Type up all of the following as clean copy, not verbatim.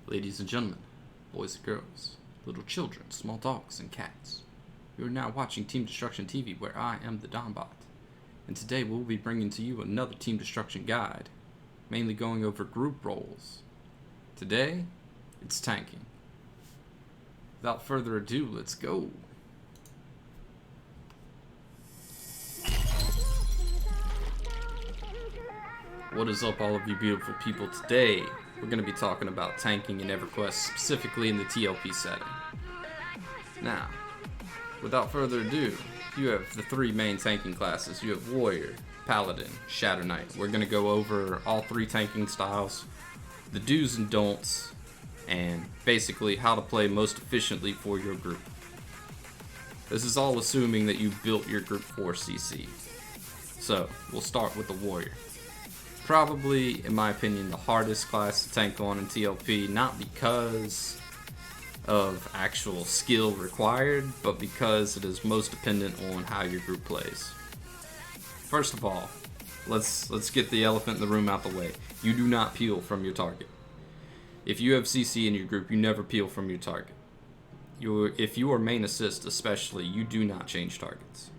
Ladies and gentlemen, boys and girls, little children, small dogs and cats, you are now watching Team Destruction TV, where I am the Donbot. And today we'll be bringing to you another Team Destruction guide, mainly going over group roles. Today, it's tanking. Without further ado, let's go. What is up, all of you beautiful people? Today, we're going to be talking about tanking in Everquest, specifically in the TLP setting. Now, without further ado, you have the three main tanking classes. You have Warrior, Paladin, Shadow Knight. We're going to go over all three tanking styles, the do's and don'ts, and basically how to play most efficiently for your group. This is all assuming that you've built your group for CC. So, we'll start with the Warrior. Probably, in my opinion, the hardest class to tank on in TLP, not because of actual skill required, but because it is most dependent on how your group plays. First of all, let's get the elephant in the room out the way. You do not peel from your target. If you have CC in your group, you never peel from your target. If you are main assist especially, you do not change targets.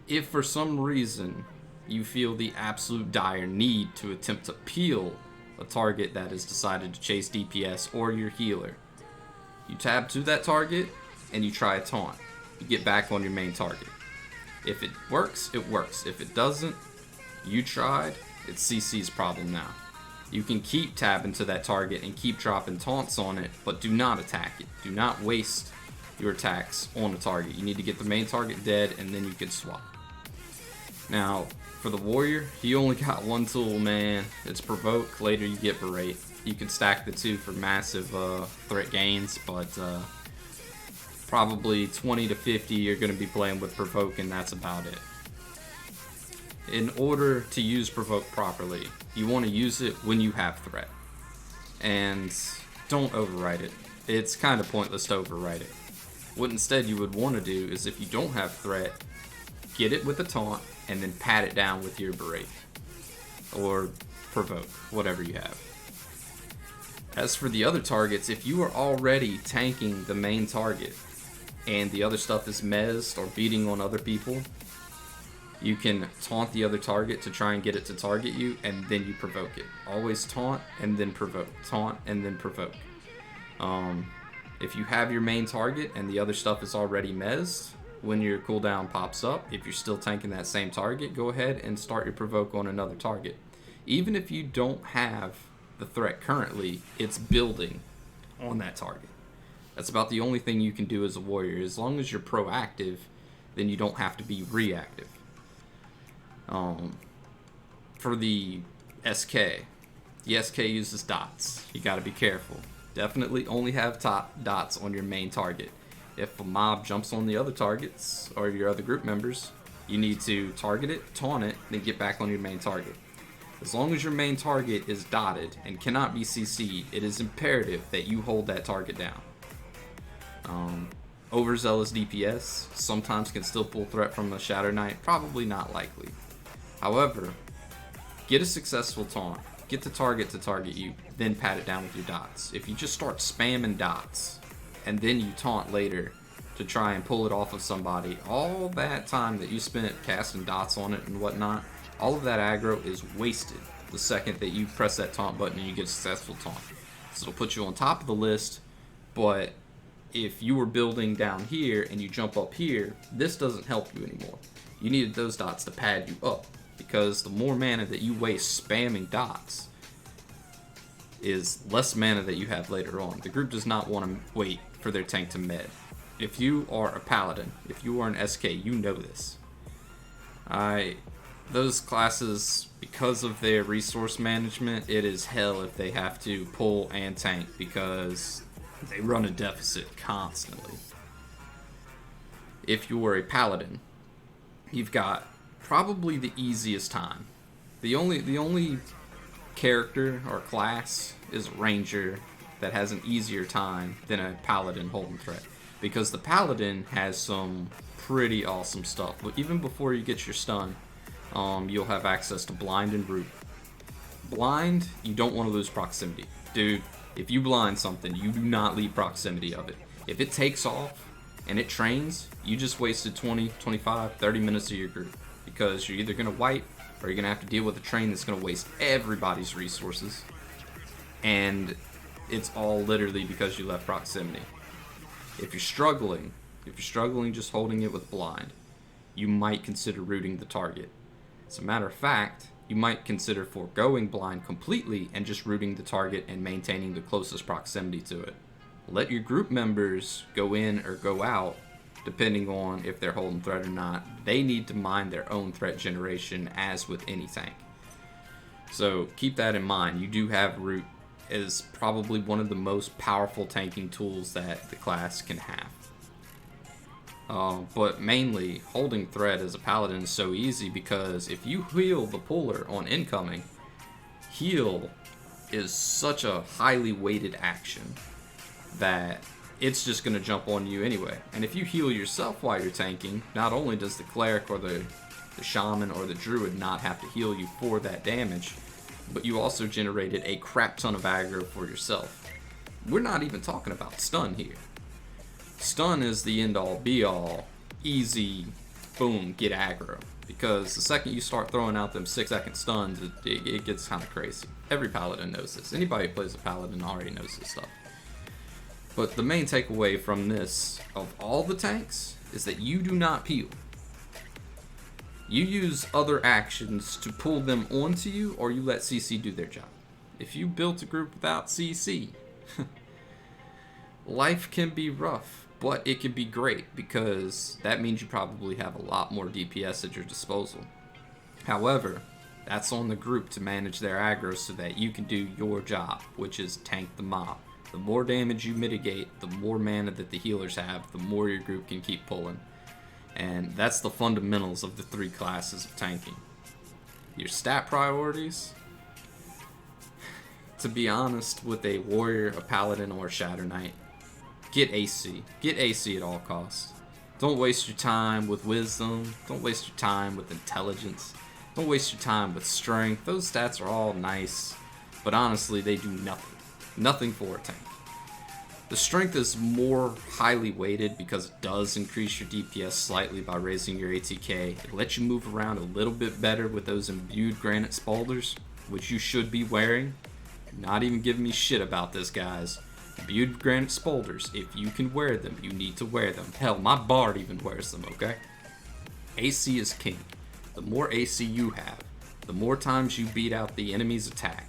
If for some reason you feel the absolute dire need to attempt to peel a target that has decided to chase DPS or your healer, you tab to that target and you try a taunt. You get back on your main target. If it works, it works. If it doesn't, you tried, it's CC's problem now. You can keep tabbing to that target and keep dropping taunts on it, but do not attack it. Do not waste your attacks on the target. You need to get the main target dead and then you can swap. Now, for the Warrior, he only got one tool, man. It's Provoke. Later you get Berate. You can stack the two for massive threat gains, but probably 20 to 50 you're going to be playing with Provoke, and that's about it. In order to use Provoke properly, you want to use it when you have threat. And don't overwrite it. It's kind of pointless to overwrite it. What instead you would want to do is, if you don't have threat, get it with a taunt, and then pat it down with your Berate. Or Provoke, whatever you have. As for the other targets, if you are already tanking the main target, and the other stuff is mezzed or beating on other people, you can taunt the other target to try and get it to target you, and then you provoke it. Always taunt, and then provoke. Taunt, and then provoke. If you have your main target, and the other stuff is already mezzed, when your cooldown pops up, if you're still tanking that same target, go ahead and start your provoke on another target. Even if you don't have the threat currently, it's building on that target. That's about the only thing you can do as a Warrior. As long as you're proactive, then you don't have to be reactive. For the SK uses dots. You gotta be careful. Definitely only have dots on your main target. If a mob jumps on the other targets, or your other group members, you need to target it, taunt it, then get back on your main target. As long as your main target is dotted and cannot be CC'd, it is imperative that you hold that target down. Overzealous DPS sometimes can still pull threat from a Shadow Knight, probably not likely. However, get a successful taunt, get the target to target you, then pat it down with your dots. If you just start spamming dots, and then you taunt later to try and pull it off of somebody, all that time that you spent casting dots on it and whatnot, all of that aggro is wasted the second that you press that taunt button and you get a successful taunt. So it'll put you on top of the list, but if you were building down here and you jump up here, this doesn't help you anymore. You needed those dots to pad you up, because the more mana that you waste spamming dots is less mana that you have later on. The group does not want to wait for their tank to med. If you are a Paladin, if you are an SK, you know this. Those classes, because of their resource management, it is hell if they have to pull and tank, because they run a deficit constantly. If you are a Paladin, you've got probably the easiest time. The only character or class is Ranger that has an easier time than a Paladin holding threat, because the Paladin has some pretty awesome stuff. But even before you get your stun, you'll have access to blind and root. Blind, you don't want to lose proximity. Dude, If you blind something, you do not leave proximity of it. If it takes off and it trains, you just wasted 20, 25, 30 minutes of your group, because you're either going to wipe or you're going to have to deal with a train that's going to waste everybody's resources. And it's all literally because you left proximity. If you're struggling just holding it with blind, you might consider rooting the target. As a matter of fact, you might consider foregoing blind completely and just rooting the target and maintaining the closest proximity to it. Let your group members go in or go out, depending on if they're holding threat or not. They need to mind their own threat generation, as with any tank. So keep that in mind. You do have root as probably one of the most powerful tanking tools that the class can have. But mainly, holding threat as a paladin is so easy because if you heal the puller on incoming, heal is such a highly weighted action that it's just going to jump on you anyway. And if you heal yourself while you're tanking, not only does the cleric or the shaman or the druid not have to heal you for that damage, but you also generated a crap ton of aggro for yourself. We're not even talking about stun here. Stun is the end-all, be-all, easy, boom, get aggro. Because the second you start throwing out them 6-second stuns, it gets kind of crazy. Every paladin knows this. Anybody who plays a paladin already knows this stuff. But the main takeaway from this, of all the tanks, is that you do not peel. You use other actions to pull them onto you, or you let CC do their job. If you built a group without CC, life can be rough, but it can be great, because that means you probably have a lot more DPS at your disposal. However, that's on the group to manage their aggro so that you can do your job, which is tank the mob. The more damage you mitigate, the more mana that the healers have, the more your group can keep pulling. And that's the fundamentals of the three classes of tanking. Your stat priorities, to be honest, with a warrior, a paladin, or a shatter knight, get AC. Get AC at all costs. Don't waste your time with wisdom. Don't waste your time with intelligence. Don't waste your time with strength. Those stats are all nice, but honestly, they do nothing. Nothing for a tank. The strength is more highly weighted because it does increase your DPS slightly by raising your ATK. It lets you move around a little bit better with those imbued granite spolders, which you should be wearing. Not even giving me shit about this, guys. Imbued granite spolders, if you can wear them, you need to wear them. Hell, my bard even wears them, okay? AC is king. The more AC you have, the more times you beat out the enemy's attack.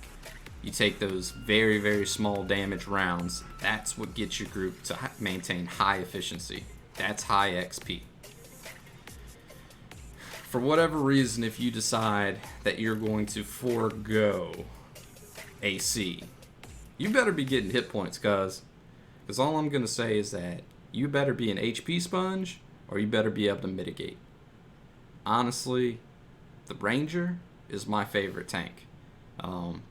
You take those very, very small damage rounds. That's what gets your group to maintain high efficiency. That's high XP. For whatever reason, if you decide that you're going to forego AC, you better be getting hit points, cuz all I'm going to say is that you better be an HP sponge or you better be able to mitigate. Honestly, the Ranger is my favorite tank.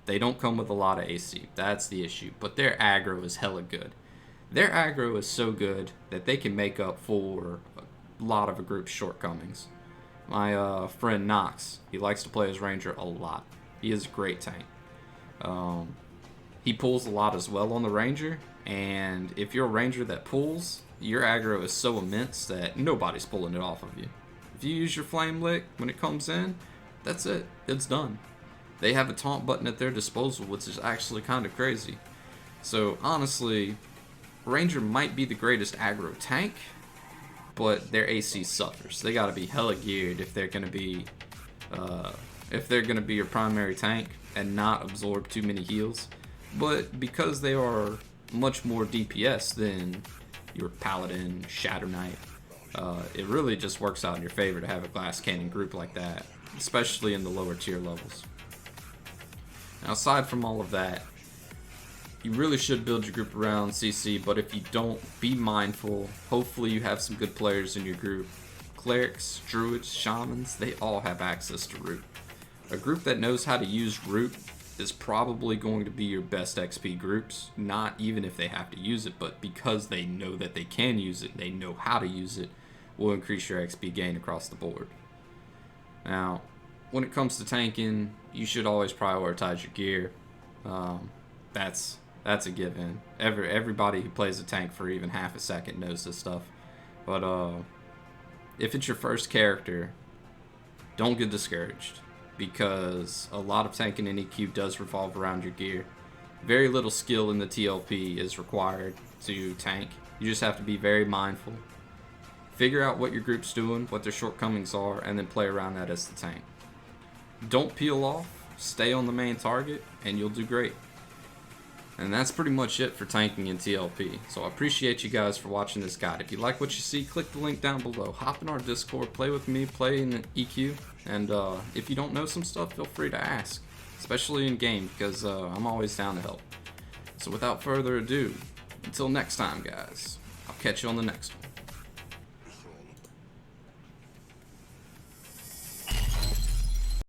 They don't come with a lot of AC. That's the issue. But their aggro is hella good. Their aggro is so good that they can make up for a lot of a group's shortcomings. My friend Knox, he likes to play as Ranger a lot. He is a great tank. He pulls a lot as well on the Ranger. And if you're a Ranger that pulls, your aggro is so immense that nobody's pulling it off of you. If you use your Flame Lick when it comes in, that's it. It's done. They have a taunt button at their disposal, which is actually kind of crazy. So honestly, Ranger might be the greatest aggro tank, but their AC suffers. They gotta be hella geared if they're gonna be your primary tank and not absorb too many heals. But because they are much more DPS than your Paladin, Shatter Knight, it really just works out in your favor to have a glass cannon group like that, especially in the lower tier levels. Now, aside from all of that, you really should build your group around CC, but if you don't, be mindful. Hopefully you have some good players in your group. Clerics, druids, shamans, they all have access to root. A group that knows how to use root is probably going to be your best XP groups, not even if they have to use it, but because they know that they can use it, they know how to use it, will increase your XP gain across the board. Now, when it comes to tanking, you should always prioritize your gear. That's That's a given. Everybody who plays a tank for even half a second knows this stuff. But if it's your first character, don't get discouraged, because a lot of tanking in EQ does revolve around your gear. Very little skill in the TLP is required to tank. You just have to be very mindful. Figure out what your group's doing, what their shortcomings are, and then play around that as the tank. Don't peel off, stay on the main target, and you'll do great. And that's pretty much it for tanking in TLP. So I appreciate you guys for watching this guide. If you like what you see, click the link down below. Hop in our Discord, play with me, play in EQ. And if you don't know some stuff, feel free to ask. Especially in game, because I'm always down to help. So without further ado, until next time guys, I'll catch you on the next one.